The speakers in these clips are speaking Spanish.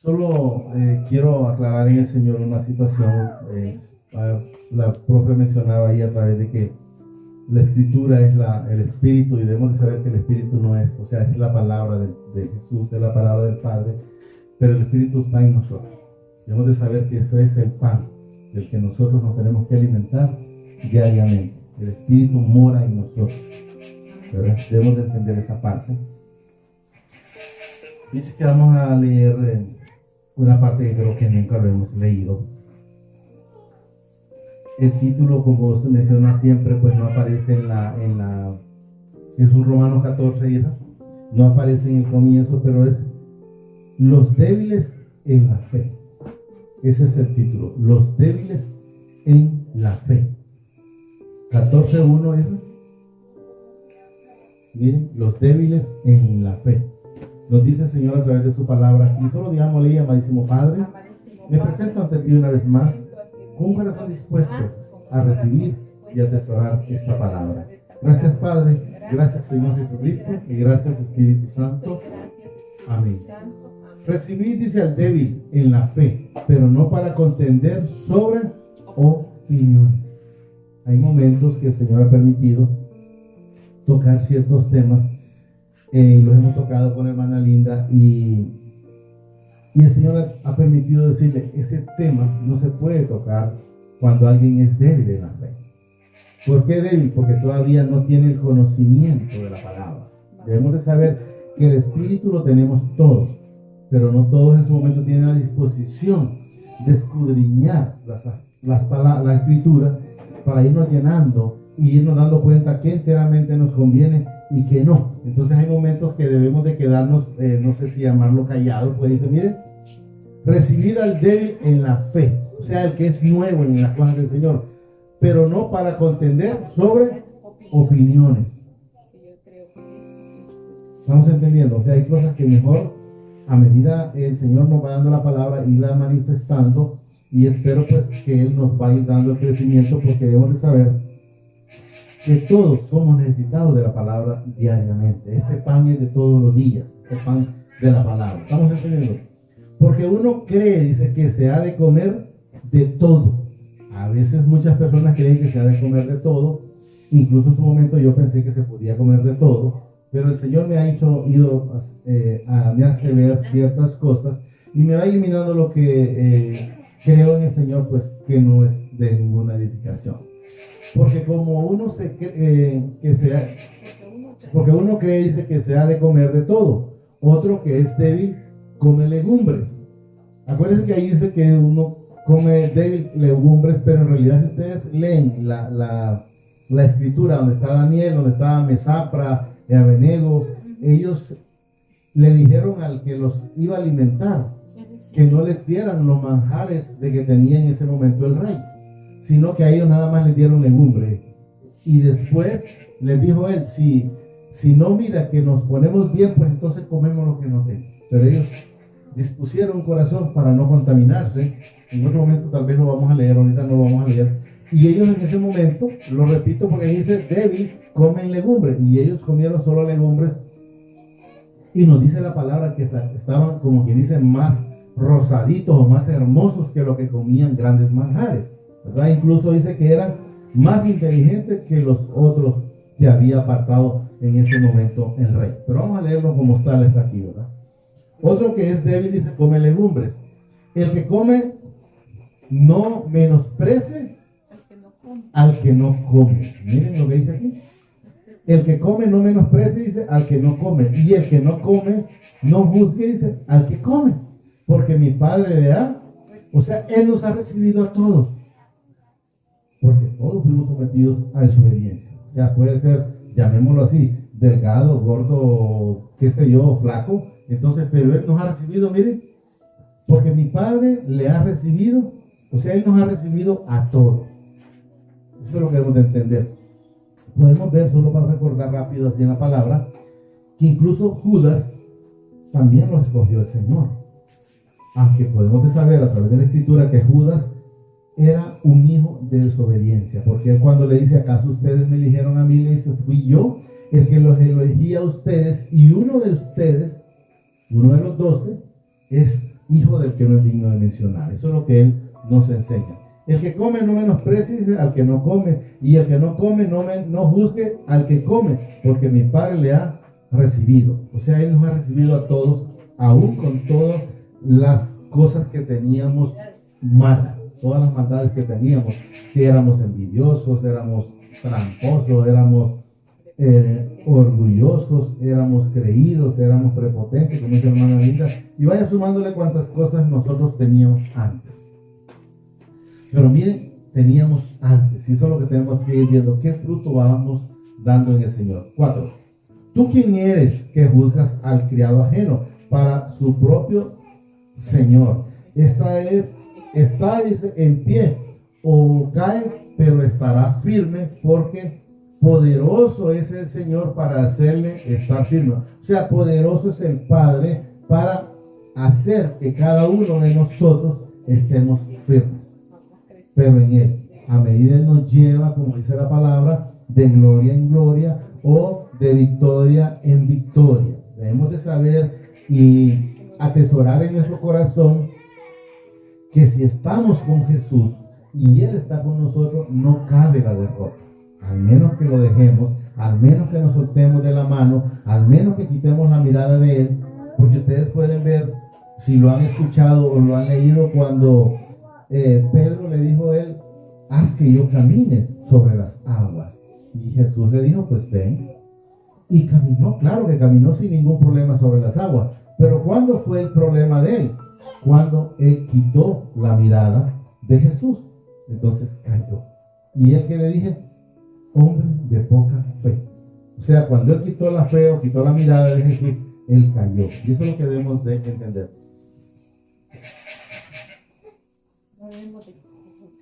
Solo quiero aclarar en el Señor una situación. La profe mencionaba ahí a través de que la escritura es el Espíritu, y debemos de saber que el Espíritu no es, o sea, es la palabra de Jesús, es la palabra del Padre, pero el Espíritu está en nosotros. Debemos de saber que eso es el pan del que nosotros nos tenemos que alimentar diariamente. El Espíritu mora en nosotros, ¿verdad? Debemos de entender esa parte. Dice que vamos a leer una parte que creo que nunca lo hemos leído. El título, como se menciona siempre, pues no aparece en Jesús Romanos 14, y eso no aparece en el comienzo, pero es Los débiles en la fe. Ese es el título, Los débiles en la fe. 14:1, eso. Miren, los débiles en la fe. Nos dice el Señor a través de su palabra. Y solo digámosle, amadísimo Padre, me presento ante ti una vez más con un corazón dispuesto a recibir y a atesorar esta palabra. Gracias, Padre. Gracias, Señor Jesucristo. Y gracias, Espíritu Santo. Amén. Recibir, dice, al débil en la fe, pero no para contender sobre opiniones. Hay momentos que el Señor ha permitido tocar ciertos temas, y los hemos tocado con hermana Linda, y el Señor ha permitido decirle, ese tema no se puede tocar cuando alguien es débil en la fe. ¿Por qué débil? Porque todavía no tiene el conocimiento de la palabra. Debemos de saber que el Espíritu lo tenemos todos, pero no todos en su momento tienen la disposición de escudriñar la Escritura para irnos llenando y irnos dando cuenta que enteramente nos conviene y que no. Entonces hay momentos que debemos de quedarnos, no sé si llamarlo callados, pues dice, mire, recibid al débil en la fe, o sea, el que es nuevo en las cosas del Señor, pero no para contender sobre opiniones. ¿Estamos entendiendo? O sea, hay cosas que mejor, a medida el Señor nos va dando la palabra y la manifestando, y espero pues que Él nos vaya dando el crecimiento, porque debemos de saber que todos somos necesitados de la palabra diariamente. Este pan es de todos los días, este pan de la palabra. ¿Estamos entendiendo? Porque uno cree, dice, que se ha de comer de todo. A veces muchas personas creen que se ha de comer de todo. Incluso en su momento yo pensé que se podía comer de todo, pero el Señor me ha me hace ver ciertas cosas y me va eliminando lo que creo en el Señor, pues que no es de ninguna edificación. Porque como uno porque uno cree, dice, que se ha de comer de todo. Otro que es débil come legumbres. Acuérdense que ahí dice que uno come débil legumbres, pero en realidad si ustedes leen la escritura donde está Daniel, donde está Mesapra y Abednego, ellos le dijeron al que los iba a alimentar que no les dieran los manjares de que tenía en ese momento el rey, sino que a ellos nada más les dieron legumbre. Y después les dijo él, si no mira que nos ponemos bien, pues entonces comemos lo que nos den. Pero ellos dispusieron corazón para no contaminarse. En otro momento tal vez lo vamos a leer, ahorita no lo vamos a leer. Y ellos en ese momento, lo repito porque ahí dice, débil, comen legumbres. Y ellos comieron solo legumbres. Y nos dice la palabra que estaban, como quien dice, más rosaditos o más hermosos que lo que comían grandes manjares, ¿verdad? Incluso dice que eran más inteligentes que los otros que había apartado en ese momento el rey. Pero vamos a leerlo como está aquí, ¿verdad? Otro que es débil, dice, come legumbres. El que come, no menosprecie al que no come. Miren lo que dice aquí. El que come, no menosprecie, dice, al que no come. Y el que no come, no juzgue, dice, al que come. Porque mi Padre le da, o sea, Él nos ha recibido a todos. Porque todos fuimos sometidos a desobediencia. O sea, puede ser, llamémoslo así, delgado, gordo, qué sé yo, flaco. Entonces, pero Él nos ha recibido, miren, porque mi Padre le ha recibido, o sea, Él nos ha recibido a todos. Eso es lo que debemos de entender. Podemos ver, solo para recordar rápido así en la palabra, que incluso Judas también lo escogió el Señor. Aunque podemos saber a través de la Escritura que Judas era un hijo de desobediencia, porque él cuando le dice, ¿acaso ustedes me eligieron a mí? Le dice, fui yo el que los elegí a ustedes, y uno de ustedes, uno de los 12, es hijo del que no es digno de mencionar. Eso es lo que Él nos enseña. El que come no menosprecie al que no come, y el que no come no juzgue al que come, porque mi Padre le ha recibido. O sea, Él nos ha recibido a todos, aún con todas las cosas que teníamos malas, todas las maldades que teníamos, que éramos envidiosos, éramos tramposos, éramos orgullosos, éramos creídos, éramos prepotentes, como dice la hermana Linda, y vaya sumándole cuántas cosas nosotros teníamos antes. Pero miren, teníamos antes, y eso es lo que tenemos que ir viendo, qué fruto vamos dando en el Señor. 4. ¿Tú quién eres que juzgas al criado ajeno para su propio Señor? Está dice, en pie, o cae, pero estará firme, porque poderoso es el Señor para hacerle estar firme. O sea, poderoso es el Padre para hacer que cada uno de nosotros estemos firmes. Pero en Él, a medida Él nos lleva, como dice la palabra, de gloria en gloria o de victoria en victoria. Debemos de saber y atesorar en nuestro corazón que si estamos con Jesús y Él está con nosotros, no cabe la derrota. Al menos que lo dejemos, al menos que nos soltemos de la mano, al menos que quitemos la mirada de Él, porque ustedes pueden ver, si lo han escuchado o lo han leído, cuando Pedro le dijo a Él, haz que yo camine sobre las aguas. Y Jesús le dijo, pues ven. Y caminó, claro que caminó sin ningún problema sobre las aguas. Pero ¿cuándo fue el problema de Él? Cuando Él quitó la mirada de Jesús. Entonces cayó. Y Él que le dije, hombre de poca fe. O sea, cuando Él quitó la fe o quitó la mirada de Jesús, Él cayó. Y eso es lo que debemos de entender.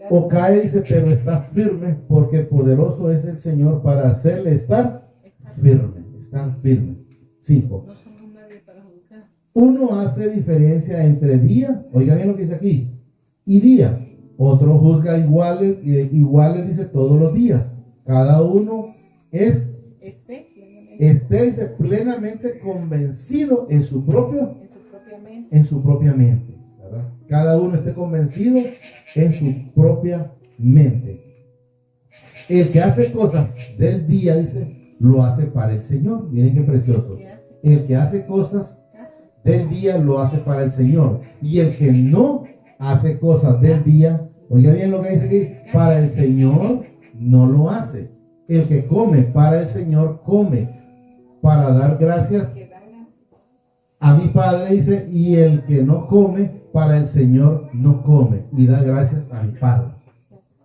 O cae, dice, pero está firme, porque poderoso es el Señor para hacerle estar firme. Estar firme. 5. Uno hace diferencia entre día, oiga bien lo que dice aquí, y día. Otro juzga iguales, dice, todos los días. Cada uno esté plenamente convencido en su propia mente. ¿Verdad? Cada uno esté convencido en su propia mente. El que hace cosas del día, dice, lo hace para el Señor. Miren qué precioso. El que hace cosas del día lo hace para el Señor. Y el que no hace cosas del día, oiga bien lo que dice aquí, para el Señor no lo hace. El que come para el Señor come para dar gracias a mi Padre, dice, y el que no come para el Señor no come y da gracias a mi Padre.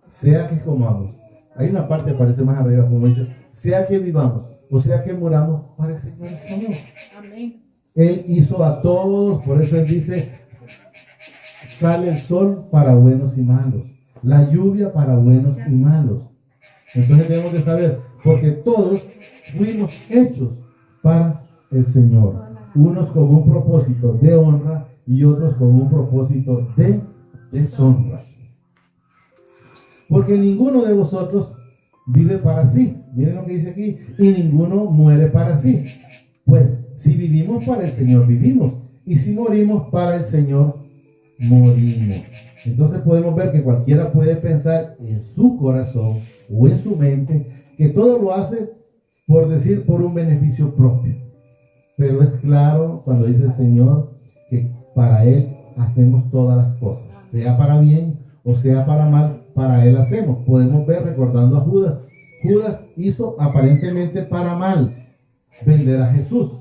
Sea que comamos. Hay una parte que aparece más arriba, como dice, sea que vivamos o sea que muramos, para el Señor estamos. Amén. Él hizo a todos, por eso Él dice, sale el sol para buenos y malos, la lluvia para buenos y malos. Entonces debemos de saber, porque todos fuimos hechos para el Señor, unos con un propósito de honra y otros con un propósito de deshonra. Porque ninguno de vosotros vive para sí, miren lo que dice aquí, y ninguno muere para sí. Pues si vivimos para el Señor, vivimos, y si morimos para el Señor, morimos. Entonces podemos ver que cualquiera puede pensar en su corazón o en su mente que todo lo hace por decir por un beneficio propio. Pero es claro cuando dice el Señor que para Él hacemos todas las cosas, sea para bien o sea para mal, para Él hacemos. Podemos ver recordando a Judas. Judas hizo aparentemente para mal vender a Jesús.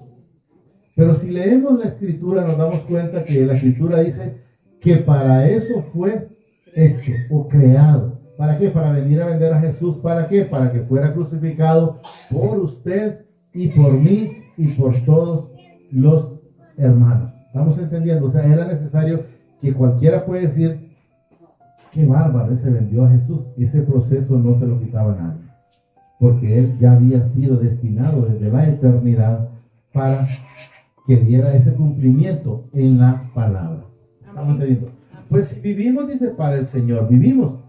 Pero si leemos la Escritura nos damos cuenta que la Escritura dice que para eso fue hecho o creado. ¿Para qué? Para venir a vender a Jesús. ¿Para qué? Para que fuera crucificado por usted y por mí y por todos los hermanos. ¿Estamos entendiendo? O sea, era necesario que cualquiera puede decir, qué bárbaro, ese vendió a Jesús. Ese proceso no se lo quitaba a nadie, porque Él ya había sido destinado desde la eternidad para que diera ese cumplimiento en la palabra. ¿Estamos entendiendo? Pues si vivimos, dice, para el Señor, vivimos.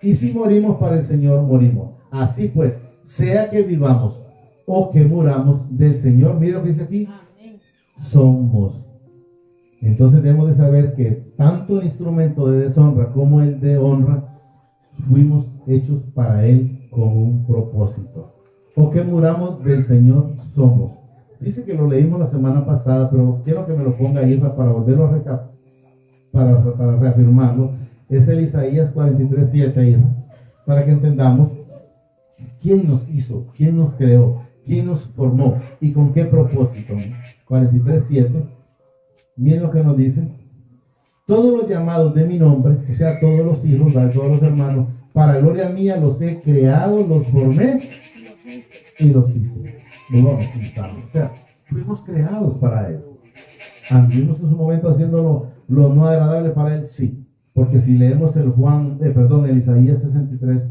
Y si morimos para el Señor, morimos. Así pues, sea que vivamos o que muramos del Señor, mira lo que dice aquí, somos. Entonces debemos de saber que tanto el instrumento de deshonra como el de honra fuimos hechos para Él con un propósito. O que muramos del Señor somos. Dice que lo leímos la semana pasada, pero quiero que me lo ponga ahí para volverlo a para reafirmarlo. Es el Isaías 43:7, para que entendamos quién nos hizo, quién nos creó, quién nos formó y con qué propósito. 43:7. Miren lo que nos dice. Todos los llamados de mi nombre, o sea, todos los hijos, todos los hermanos, para gloria mía los he creado, los formé y los hice. O sea, fuimos creados para Él. Anduvimos en su momento haciéndolo lo no agradable para Él, sí. Porque si leemos el Isaías 63,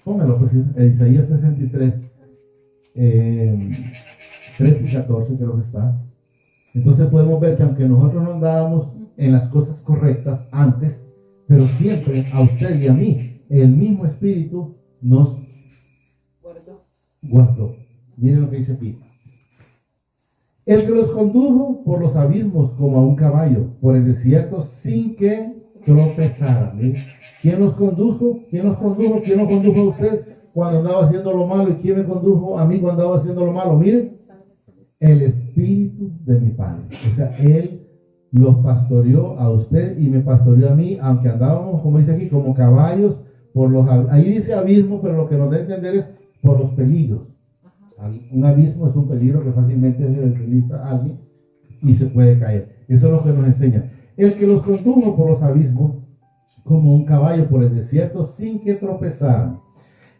póngalo, pues, el Isaías 63, 13 y 14 creo que está. Entonces podemos ver que aunque nosotros no andábamos en las cosas correctas antes, pero siempre a usted y a mí, el mismo Espíritu nos guardó. Miren lo que dice aquí. El que los condujo por los abismos como a un caballo, por el desierto sin que tropezaran. ¿Miren? ¿Quién los condujo? ¿Quién los condujo? ¿Quién los condujo a usted cuando andaba haciendo lo malo? ¿Y quién me condujo a mí cuando andaba haciendo lo malo? Miren, el Espíritu de mi Padre. O sea, Él los pastoreó a usted y me pastoreó a mí, aunque andábamos, como dice aquí, como caballos por los abismos. Ahí dice abismo, pero lo que nos da a entender es por los peligros. Un abismo es un peligro que fácilmente se desliza a alguien y se puede caer. Eso es lo que nos enseña. El que los condujo por los abismos como un caballo por el desierto sin que tropezaran.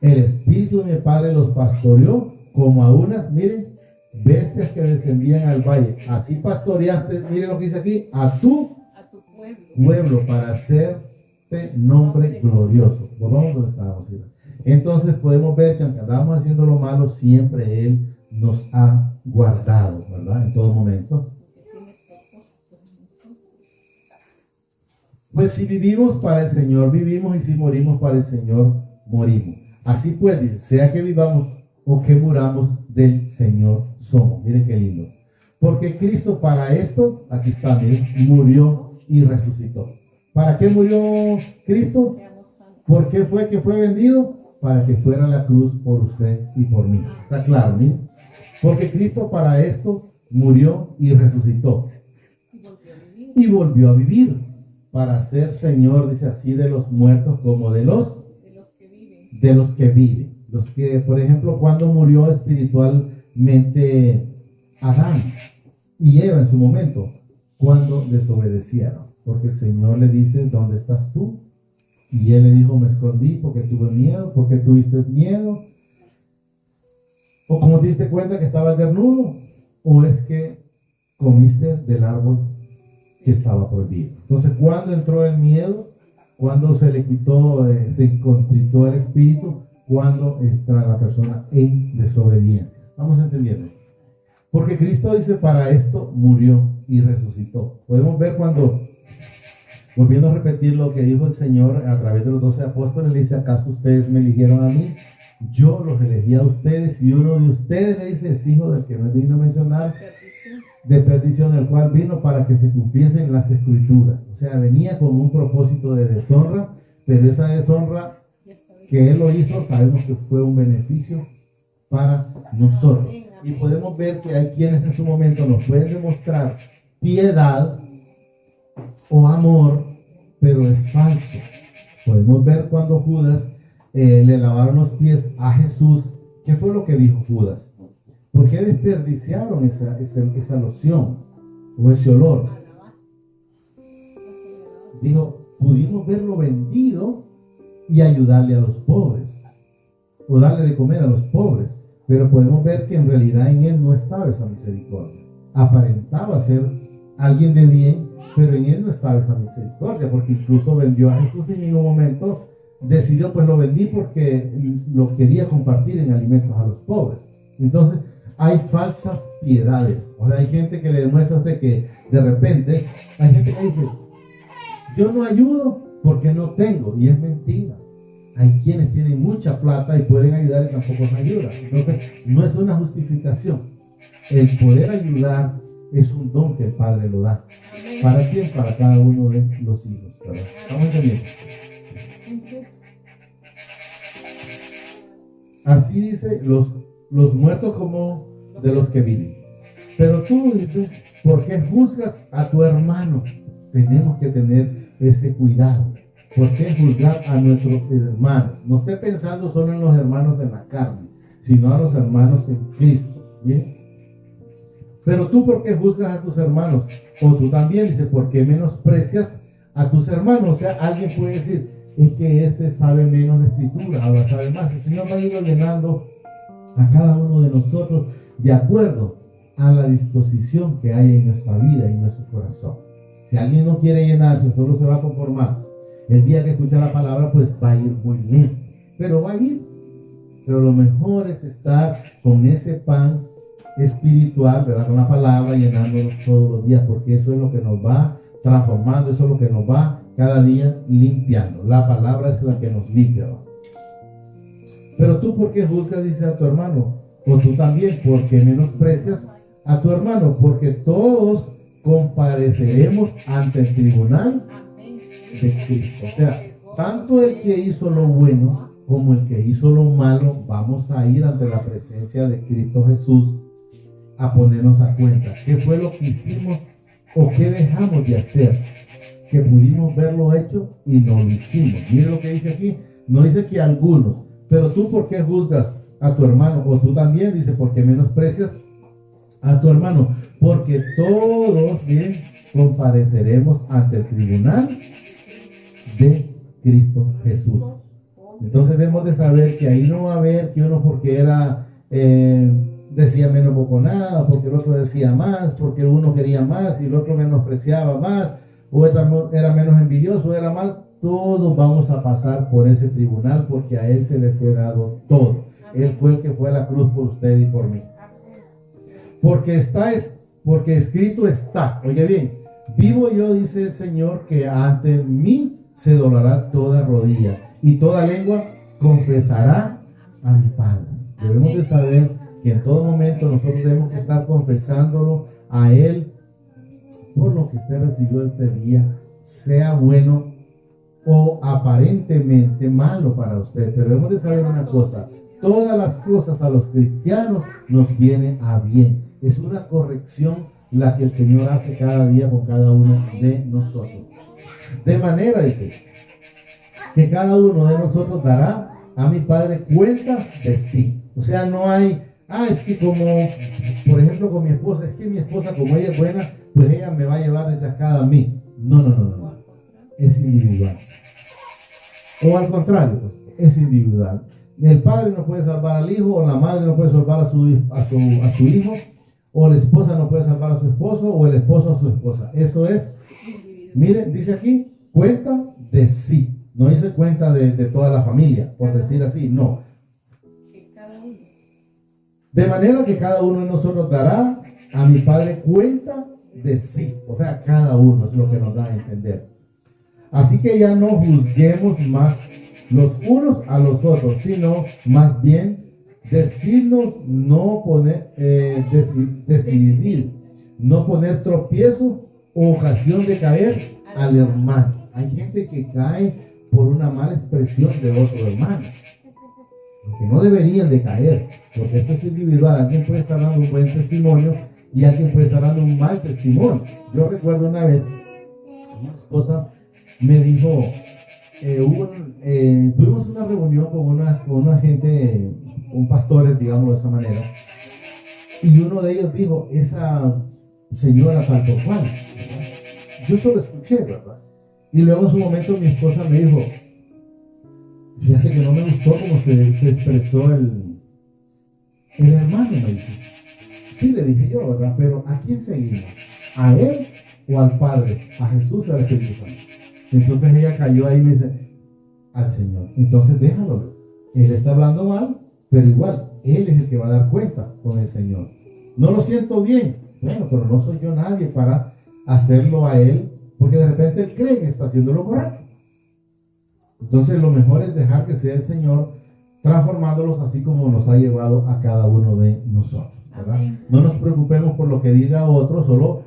El Espíritu de mi Padre los pastoreó como a unas, miren, bestias que descendían al valle. Así pastoreaste, miren lo que dice aquí, a tu pueblo para hacerte nombre glorioso. Volvamos donde estábamos. Entonces podemos ver que aunque andamos haciendo lo malo, siempre Él nos ha guardado, ¿verdad? En todo momento. Pues si vivimos para el Señor, vivimos, y si morimos para el Señor, morimos. Así pues, sea que vivamos o que muramos, del Señor somos. Miren qué lindo. Porque Cristo para esto, aquí está, miren, murió y resucitó. ¿Para qué murió Cristo? ¿Por qué fue que fue vendido? Para que fuera la cruz por usted y por mí. ¿Está claro? ¿Miren? Porque Cristo para esto murió y resucitó. Y volvió a vivir. Para ser Señor, dice así, de los muertos como de los que viven. Los que, por ejemplo, cuando murió espiritualmente Adán y Eva en su momento, cuando desobedecieron. Porque el Señor le dice, ¿dónde estás tú? Y él le dijo, me escondí porque tuve miedo, porque tuviste miedo. O como te diste cuenta que estabas desnudo, o es que comiste del árbol que estaba prohibido. Entonces, ¿cuándo entró el miedo? Cuando se le quitó, se contritó el espíritu, cuando está la persona en desobediencia. ¿Estamos entendiendo? Porque Cristo dice, para esto murió y resucitó. Podemos ver cuando, volviendo a repetir lo que dijo el Señor a través de los 12 apóstoles, le dice, ¿acaso ustedes me eligieron a mí? Yo los elegí a ustedes, y uno de ustedes, le dice, es hijo del que no es digno mencionar, de perdición, el cual vino para que se cumpliesen las escrituras. O sea, venía con un propósito de deshonra, pero esa deshonra que Él lo hizo, sabemos que fue un beneficio para nosotros. Y podemos ver que hay quienes en su momento nos pueden demostrar piedad o amor, pero es falso. Podemos ver cuando Judas le lavaron los pies a Jesús. ¿Qué fue lo que dijo Judas? ¿Por qué desperdiciaron esa loción o ese olor? Dijo, pudimos verlo vendido y ayudarle a los pobres, o darle de comer a los pobres, pero podemos ver que en realidad en él no estaba esa misericordia. Aparentaba ser alguien de bien, pero en él no estaba esa misericordia, porque incluso vendió a Jesús en ningún momento. Decidió, pues lo vendí porque lo quería compartir en alimentos a los pobres. Entonces, hay falsas piedades. O sea, hay gente que le demuestra a usted que de repente, hay gente que dice, yo no ayudo porque no tengo, y es mentira. Hay quienes tienen mucha plata y pueden ayudar y tampoco nos ayudan. Entonces, no es una justificación. El poder ayudar es un don que el Padre lo da. ¿Para quién? Para cada uno de los hijos, ¿verdad? ¿Estamos entendiendo? Así dice, los muertos como de los que viven. Pero tú dices, ¿por qué juzgas a tu hermano? Tenemos que tener ese cuidado. ¿Por qué juzgar a nuestros hermanos? No esté pensando solo en los hermanos de la carne, sino a los hermanos en Cristo. ¿Bien? Pero tú, ¿por qué juzgas a tus hermanos? O tú también, dice, ¿por qué menosprecias a tus hermanos? O sea, alguien puede decir, es que este sabe menos de escritura, ahora sabe más. El Señor va a ir ordenando a cada uno de nosotros de acuerdo a la disposición que hay en nuestra vida y en nuestro corazón. Si alguien no quiere llenarse, solo se va a conformar. El día que escucha la palabra, pues va a ir muy lento, pero va a ir. Pero lo mejor es estar con ese pan espiritual, ¿verdad? Con la palabra, llenándonos todos los días, porque eso es lo que nos va transformando, eso es lo que nos va cada día limpiando. La palabra es la que nos limpia, ¿verdad? Pero tú, ¿por qué juzgas, dice, a tu hermano? O tú también, ¿por qué menosprecias a tu hermano? Porque todos compareceremos ante el tribunal de Cristo. O sea, tanto el que hizo lo bueno como el que hizo lo malo, vamos a ir ante la presencia de Cristo Jesús a ponernos a cuenta. ¿Qué fue lo que hicimos o qué dejamos de hacer? Que pudimos verlo hecho y no lo hicimos. Mire lo que dice aquí. No dice que algunos. Pero tú, ¿por qué juzgas a tu hermano? O tú también, dice, ¿por qué menosprecias a tu hermano? Porque todos, bien, compareceremos ante el tribunal de Cristo Jesús. Entonces debemos de saber que ahí no va a haber que uno porque era decía menos boconada, porque el otro decía más, porque uno quería más y el otro menospreciaba más, o era menos envidioso, era más. Todos vamos a pasar por ese tribunal porque a Él se le fue dado todo. Él fue el que fue a la cruz por usted y por mí. Porque escrito está. Oye bien, vivo yo, dice el Señor, que ante mí se doblará toda rodilla y toda lengua confesará a mi Padre. Debemos de saber que en todo momento nosotros debemos que estar confesándolo a Él por lo que usted recibió este día, sea bueno o aparentemente malo para usted. Pero debemos de saber una cosa: todas las cosas a los cristianos nos vienen a bien. Es una corrección la que el Señor hace cada día con cada uno de nosotros. De manera, dice, que cada uno de nosotros dará a mi Padre cuenta de sí. O sea, no hay, es que como, por ejemplo, con mi esposa, es que mi esposa, como ella es buena, pues ella me va a llevar desacada a mí. No. Es individual. O al contrario, pues, es individual. El padre no puede salvar al hijo, o la madre no puede salvar a su hijo, o la esposa no puede salvar a su esposo, o el esposo a su esposa. Eso es, miren, dice aquí, cuenta de sí. No dice cuenta de toda la familia, por decir así, no. De manera que cada uno de nosotros dará a mi Padre cuenta de sí. O sea, cada uno es lo que nos da a entender. Así que ya no juzguemos más los unos a los otros, sino más bien decidir, no poner tropiezo o ocasión de caer al hermano. Hay gente que cae por una mala expresión de otro hermano, que no deberían de caer, porque esto es individual. Alguien puede estar dando un buen testimonio y alguien puede estar dando un mal testimonio. Yo recuerdo una vez, mi esposa me dijo, tuvimos una reunión con una gente, con pastores, digamos de esa manera, y uno de ellos dijo, esa señora tanto cual. Yo solo escuché, ¿verdad? Y luego en su momento mi esposa me dijo, fíjate que no me gustó cómo se expresó el hermano, me dice. Sí, le dije yo, ¿verdad? Pero ¿a quién seguimos? ¿A él o al Padre? ¿A Jesús o al Espíritu Santo? Entonces ella cayó ahí y me dice, al Señor. Entonces déjalo. Él está hablando mal, pero igual, Él es el que va a dar cuenta con el Señor. No lo siento bien. Bueno, pero no soy yo nadie para hacerlo a Él, porque de repente Él cree que está haciendo lo correcto. Entonces lo mejor es dejar que sea el Señor transformándolos así como nos ha llevado a cada uno de nosotros. ¿verdad? No nos preocupemos por lo que diga otro, solo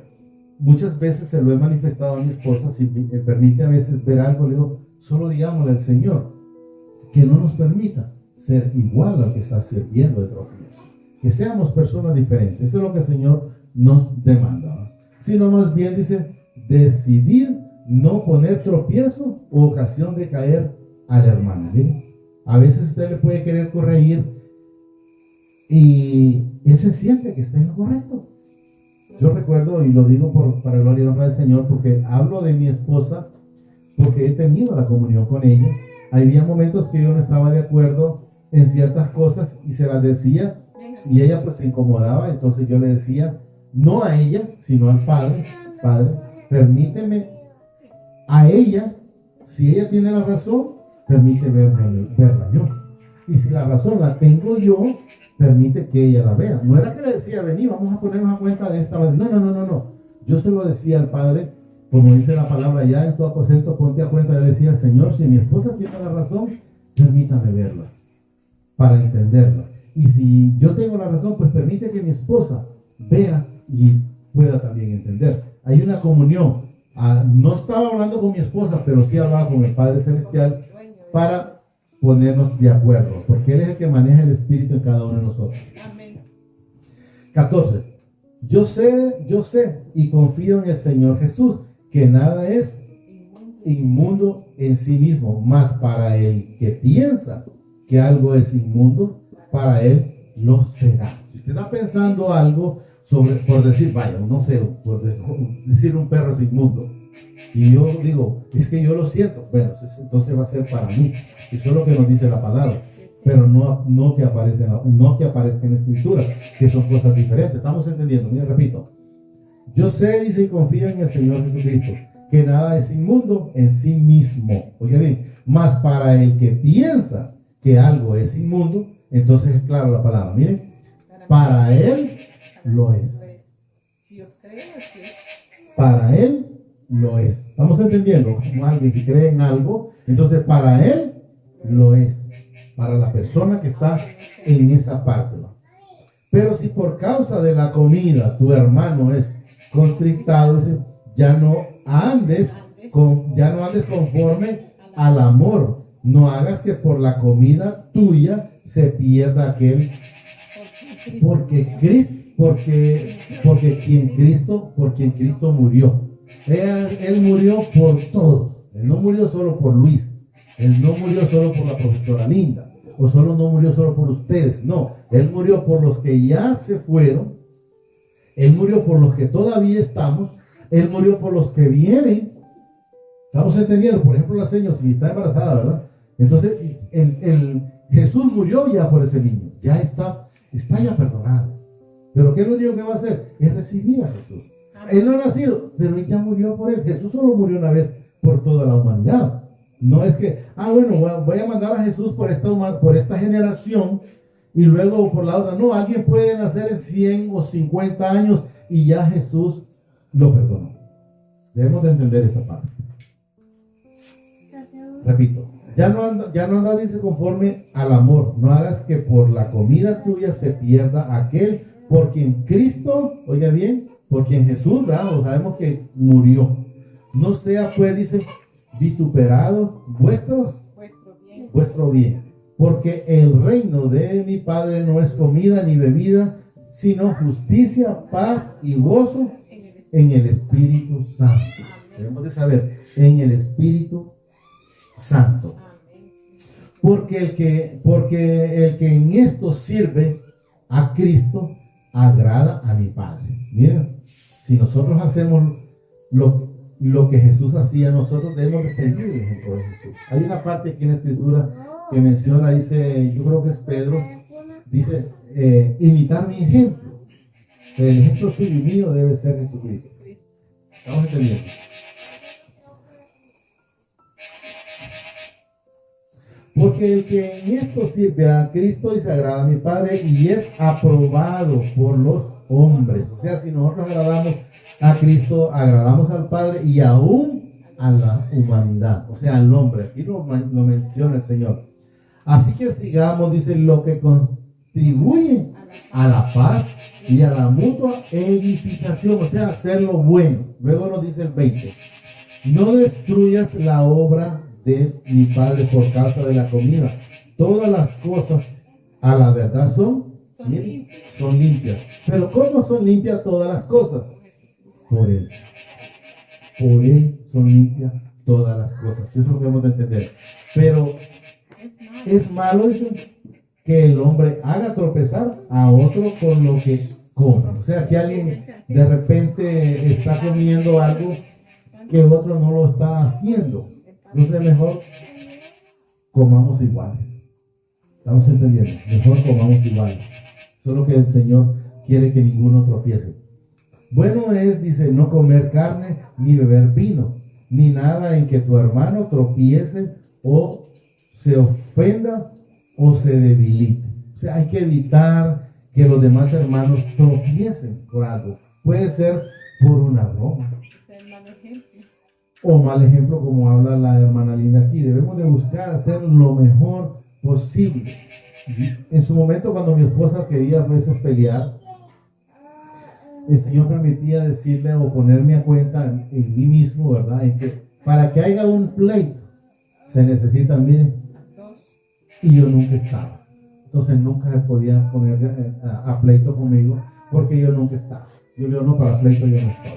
muchas veces se lo he manifestado a mi esposa, si me permite a veces ver algo, le digo, solo digámosle al Señor que no nos permita ser igual al que está sirviendo de tropiezo, que seamos personas diferentes. Eso es lo que el Señor nos demanda, ¿verdad? Sino más bien dice, decidir no poner tropiezo o ocasión de caer al hermano. ¿Miren? A veces usted le puede querer corregir y él se siente que está en lo correcto. Yo recuerdo, y lo digo para gloria y honra del Señor, porque hablo de mi esposa, porque he tenido la comunión con ella. Había momentos que yo no estaba de acuerdo en ciertas cosas y se las decía, y ella pues se incomodaba. Entonces yo le decía, no a ella, sino al Padre: Padre, permíteme a ella, si ella tiene la razón, permite verla yo. Y si la razón la tengo yo, permite que ella la vea. No era que le decía, vení, vamos a ponernos a cuenta de esta manera. No. Yo se lo decía al Padre, como dice la palabra, ya en tu aposento ponte a cuenta. Yo le decía, Señor, si mi esposa tiene la razón, permítame verla, para entenderla. Y si yo tengo la razón, pues permite que mi esposa vea y pueda también entender. Hay una comunión. No estaba hablando con mi esposa, pero sí hablaba con el Padre Celestial para ponernos de acuerdo, porque Él es el que maneja el Espíritu en cada uno de nosotros. 14. Yo sé y confío en el Señor Jesús, que nada es inmundo en sí mismo, mas para el que piensa que algo es inmundo, para él lo será. Si usted está pensando algo por decir, vaya, no sé, por decir un perro es inmundo, y yo digo, es que yo lo siento, bueno, entonces va a ser para mí. Eso es lo que nos dice la palabra, pero no que aparezca en la Escritura, que son cosas diferentes. ¿Estamos entendiendo? Mira, repito. Yo sé, dice, y confío en el Señor Jesucristo, que nada es inmundo en sí mismo. Oiga bien, mas para el que piensa que algo es inmundo, entonces es claro la palabra. Miren, para él lo es. Para él lo es. ¿Estamos entendiendo? Como alguien que cree en algo, entonces para él lo es. Para la persona que está en esa parte, ¿no? Pero si por causa de la comida tu hermano es contristado, ya no andes conforme al amor. No hagas que por la comida tuya se pierda aquel, por quien Cristo murió. Él murió por todos. Él no murió solo por Luis. Él no murió solo por la profesora Linda. O no murió solo por ustedes. No. Él murió por los que ya se fueron. Él murió por los que todavía estamos. Él murió por los que vienen. ¿Estamos entendiendo? Por ejemplo, la señora, si está embarazada, ¿verdad? Entonces, Jesús murió ya por ese niño. Ya está ya perdonado. Pero ¿qué es lo único que va a hacer? Es recibir a Jesús. Él no ha nacido, pero él ya murió por él. Jesús solo murió una vez por toda la humanidad. No es que, voy a mandar a Jesús por esta generación y luego por la otra. No, alguien puede nacer en 100 o 50 años y ya Jesús lo perdonó. Debemos de entender esa parte. Repito, ya no andas, dice, conforme al amor. No hagas que por la comida tuya se pierda aquel por quien Cristo, oiga bien, por quien Jesús, ¿verdad? Sabemos que murió. No sea, pues, dice, vituperado vuestro bien. Porque el reino de mi Padre no es comida ni bebida, sino justicia, paz y gozo en el Espíritu Santo. Debemos de saber, en el Espíritu Santo. Porque el que en esto sirve a Cristo agrada a mi Padre. Miren, si nosotros hacemos lo que Jesús hacía, nosotros debemos de seguir el ejemplo de Jesús. Hay una parte aquí en la Escritura que menciona, dice, yo creo que es Pedro, dice, imitar mi ejemplo. El ejemplo suyo y mío debe ser Jesucristo. ¿Estamos entendiendo? Porque el que en esto sirve a Cristo y se agrada a mi Padre y es aprobado por los hombres. O sea, si nosotros agradamos a Cristo, agradamos al Padre y aún a la humanidad, o sea, al hombre. Aquí lo menciona el Señor. Así que sigamos, dice, lo que contribuye a la paz y a la mutua edificación, o sea, hacer lo bueno. Luego nos dice el 20, no destruyas la obra de mi Padre por causa de la comida. Todas las cosas a la verdad son limpias. Pero ¿cómo son limpias todas las cosas? Por Él. Por Él son limpias todas las cosas. Eso es lo que debemos de entender. Pero es malo, dicen, que el hombre haga tropezar a otro con lo que come. O sea, que alguien de repente está comiendo algo que otro no lo está haciendo. Entonces mejor comamos iguales. ¿Estamos entendiendo? Mejor comamos iguales. Eso es lo que el Señor quiere, que ninguno tropiece. Bueno es, dice, no comer carne, ni beber vino, ni nada en que tu hermano tropiece o se ofenda o se debilite. O sea, hay que evitar que los demás hermanos tropiecen por algo. Puede ser por una broma o mal ejemplo, como habla la hermana Linda aquí. Debemos de buscar hacer lo mejor posible. En su momento, cuando mi esposa quería a veces pelear, el Señor permitía decirle o ponerme a cuenta en mí mismo, ¿verdad? En que para que haya un pleito se necesita, miren, y yo nunca estaba. Entonces nunca se podía poner a pleito conmigo porque yo nunca estaba. Yo le digo, no, para pleito yo no estoy.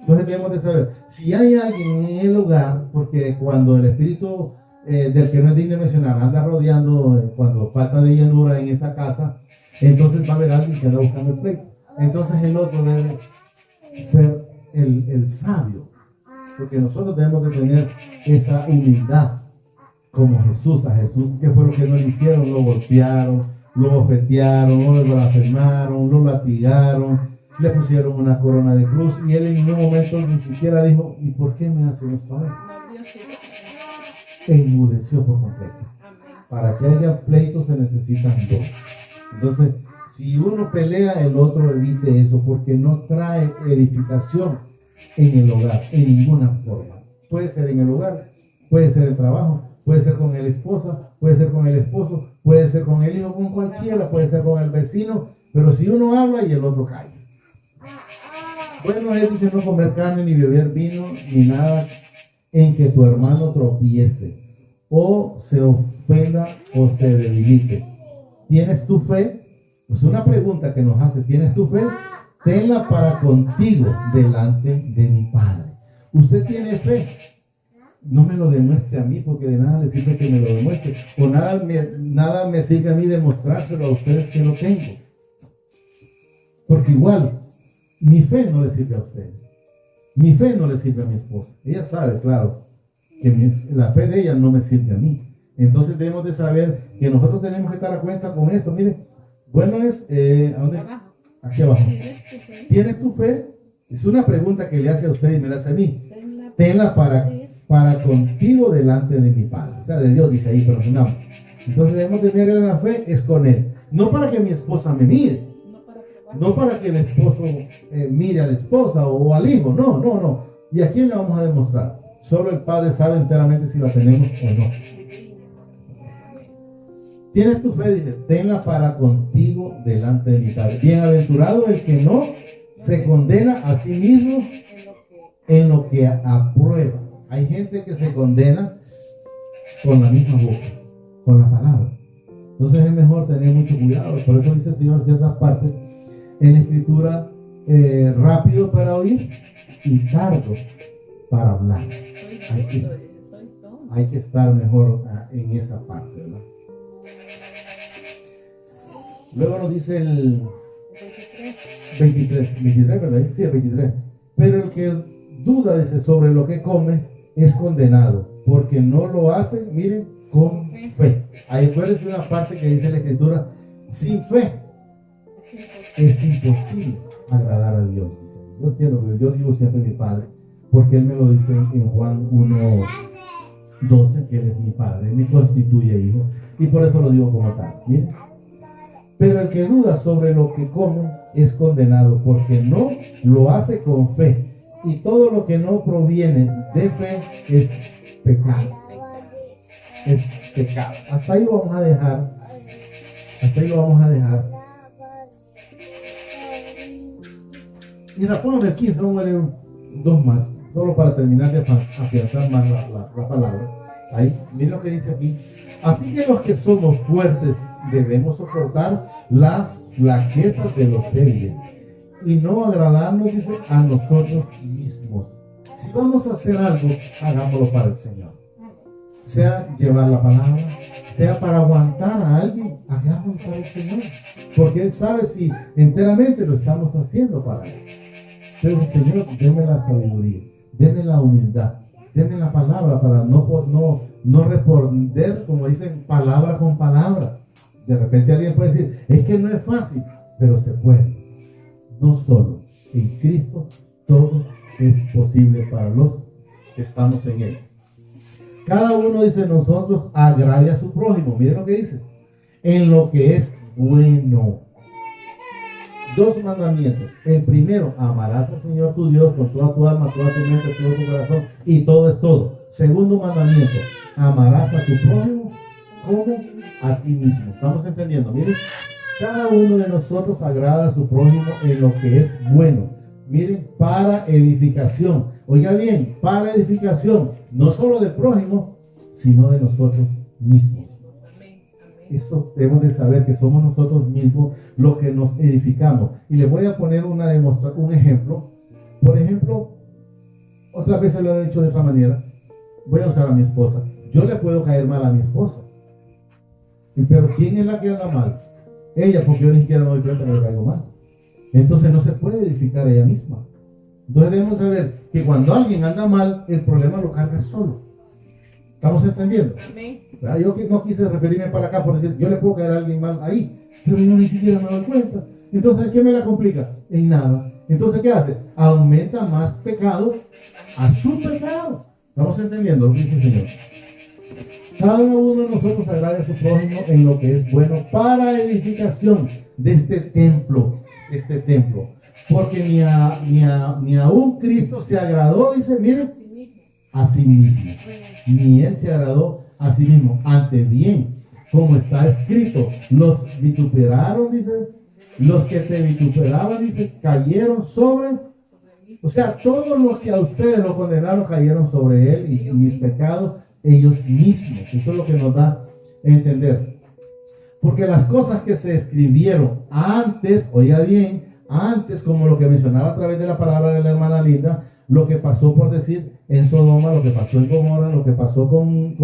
Entonces debemos de saber, si hay alguien en el hogar, porque cuando el espíritu del que no es digno de mencionar anda rodeando, cuando falta de llanura en esa casa, entonces va a haber alguien que anda buscando el pleito. Entonces el otro debe ser el sabio, porque nosotros debemos de tener esa humildad como Jesús. A Jesús, ¿qué fue lo que no le hicieron? Lo golpearon, lo bofetearon, lo blasfemaron, lo latigaron, le pusieron una corona de cruz, y él en ningún momento ni siquiera dijo, ¿y por qué me hacen esto a mí? Enmudeció por completo. Para que haya pleito se necesitan dos. Entonces, si uno pelea, el otro evite eso, porque no trae edificación en el hogar, en ninguna forma. Puede ser en el hogar, puede ser el trabajo, puede ser con la esposa, puede ser con el esposo, puede ser con el hijo, con cualquiera, puede ser con el vecino, pero si uno habla y el otro calla. Bueno, él dice no comer carne, ni beber vino, ni nada en que tu hermano tropiece, o se ofenda, o se debilite. ¿Tienes tu fe? Pues una pregunta que nos hace, ¿tienes tu fe? Tenla para contigo delante de mi Padre. ¿Usted tiene fe? No me lo demuestre a mí, porque de nada le sirve que me lo demuestre, o nada me sirve a mí demostrárselo a ustedes que lo tengo. Porque igual, mi fe no le sirve a ustedes. Mi fe no le sirve a mi esposa. Ella sabe, claro, que la fe de ella no me sirve a mí. Entonces debemos de saber que nosotros tenemos que estar a cuenta con esto. Mire, bueno es, ¿a dónde? Aquí abajo. ¿Tienes tu fe? Es una pregunta que le hace a usted y me la hace a mí. Tenla para contigo delante de mi Padre. O sea, de Dios dice ahí, pero no. Entonces debemos tener la fe, es con Él. No para que mi esposa me mire. No para que el esposo mire a la esposa o al hijo. No. ¿Y a quién le vamos a demostrar? Solo el Padre sabe enteramente si la tenemos o no. Tienes tu fe, dice, tenla para contigo delante de mi Padre. Bienaventurado el que no se condena a sí mismo en lo que aprueba. Hay gente que se condena con la misma boca, con la palabra. Entonces es mejor tener mucho cuidado. Por eso dice el Señor en ciertas partes en la Escritura, rápido para oír y tardo para hablar. Hay que estar mejor en esa parte, ¿verdad? Luego nos dice el 23, ¿verdad? Sí, el 23. Pero el que duda, dice, sobre lo que come es condenado, porque no lo hace, miren, con fe. Ahí puede ser una parte que dice la Escritura, sin fe es imposible agradar a Dios. Yo entiendo, pero yo digo siempre mi Padre, porque Él me lo dice en Juan 1:12, que Él es mi Padre, Él me constituye hijo, y por eso lo digo como tal. Miren. Pero el que duda sobre lo que come es condenado, porque no lo hace con fe. Y todo lo que no proviene de fe es pecado. Es pecado. Hasta ahí lo vamos a dejar. Mira, póngame el 15, vamos a leer dos más, solo para terminar de afianzar más la palabra. Ahí, mira lo que dice aquí. Así que los que somos fuertes debemos soportar las flaquezas de los débiles y no agradarnos, dice, a nosotros mismos. Si vamos a hacer algo, hagámoslo para el Señor. Sea llevar la palabra, sea para aguantar a alguien, hagámoslo para el Señor. Porque Él sabe si enteramente lo estamos haciendo para Él. Pero Señor, denme la sabiduría, denme la humildad, denme la palabra para no responder, como dicen, palabra con palabra. De repente alguien puede decir, es que no es fácil, pero se puede. No solo, en Cristo todo es posible para los que estamos en Él. Cada uno, dice, nosotros agrade a su prójimo. Miren lo que dice, en lo que es bueno. Dos mandamientos. El primero, amarás al Señor tu Dios con toda tu alma, toda tu mente, todo tu corazón, y todo es todo. Segundo mandamiento, amarás a tu prójimo como a ti mismo. ¿Estamos entendiendo? Miren, cada uno de nosotros agrada a su prójimo en lo que es bueno. Miren, para edificación. Oiga bien, para edificación, no solo del prójimo, sino de nosotros mismos. Esto debemos de saber que somos nosotros mismos los que nos edificamos. Y les voy a poner un ejemplo. Por ejemplo, otras veces lo he hecho de esta manera. Voy a usar a mi esposa. Yo le puedo caer mal a mi esposa. Pero ¿quién es la que anda mal? Ella, porque yo ni siquiera me doy cuenta que le caigo mal. Entonces no se puede edificar ella misma. Entonces debemos saber que cuando alguien anda mal, el problema lo carga solo. ¿Estamos entendiendo? Yo no quise referirme para acá por decir, yo le puedo caer a alguien mal ahí, pero yo ni siquiera me doy cuenta. Entonces, ¿qué me la complica? En nada. Entonces, ¿qué hace? Aumenta más pecado a su pecado. ¿Estamos entendiendo lo que dice el Señor? Cada uno de nosotros agrade a su prójimo en lo que es bueno para edificación de este templo. Porque ni aún Cristo se agradó, dice, miren, a sí mismo. Ni Él se agradó a sí mismo. Antes bien, como está escrito, los vituperaron, dice, los que te vituperaban, dice, cayeron sobre, o sea, todos los que a ustedes lo condenaron cayeron sobre Él y mis pecados, ellos mismos. Eso es lo que nos da a entender. Porque las cosas que se escribieron antes, oiga bien, antes, como lo que mencionaba a través de la palabra de la hermana Linda, lo que pasó, por decir, en Sodoma, lo que pasó en Gomorra, lo que pasó con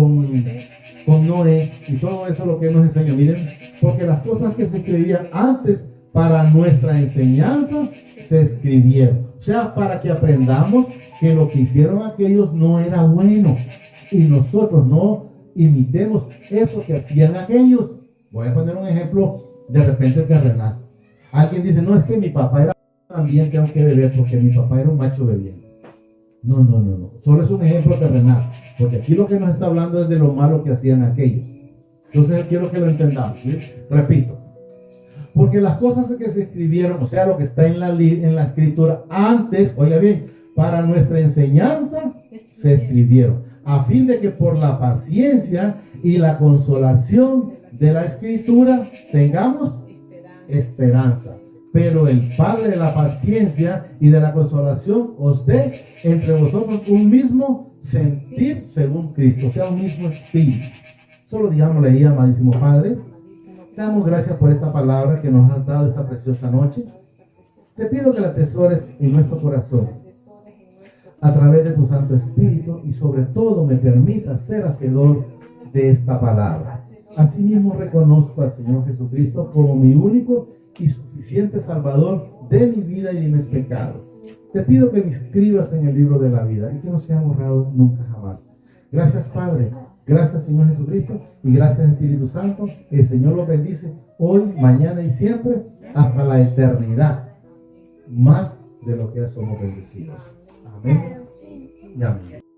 Noé, y todo eso lo que nos enseña. Miren, porque las cosas que se escribían antes para nuestra enseñanza se escribieron. O sea, para que aprendamos que lo que hicieron aquellos no era bueno y nosotros no imitemos eso que hacían aquellos. Voy a poner un ejemplo de repente terrenal. Alguien dice, no, es que mi papá era, también tengo que beber porque mi papá era un macho bebiendo. No. Solo es un ejemplo terrenal. Porque aquí lo que nos está hablando es de lo malo que hacían aquellos. Entonces quiero que lo entendamos. ¿Sí? Repito. Porque las cosas que se escribieron, o sea, lo que está en la escritura antes, oiga bien, para nuestra enseñanza se escribieron. A fin de que por la paciencia y la consolación de la escritura tengamos esperanza. Pero el Padre de la paciencia y de la consolación os dé entre vosotros un mismo sentir según Cristo, o sea, un mismo espíritu. Solo digámosle ahí, amadísimo Padre, te damos gracias por esta palabra que nos has dado esta preciosa noche. Te pido que la atesores en nuestro corazón a través de tu Santo Espíritu y sobre todo me permita ser hacedor de esta palabra. Asimismo reconozco al Señor Jesucristo como mi único y suficiente Salvador de mi vida y de mis pecados. Te pido que me inscribas en el libro de la vida y que no sea borrado nunca jamás. Gracias, Padre. Gracias, Señor Jesucristo. Y gracias, Espíritu Santo. El Señor los bendice hoy, mañana y siempre hasta la eternidad. Más de lo que ya somos bendecidos. Amén y amén.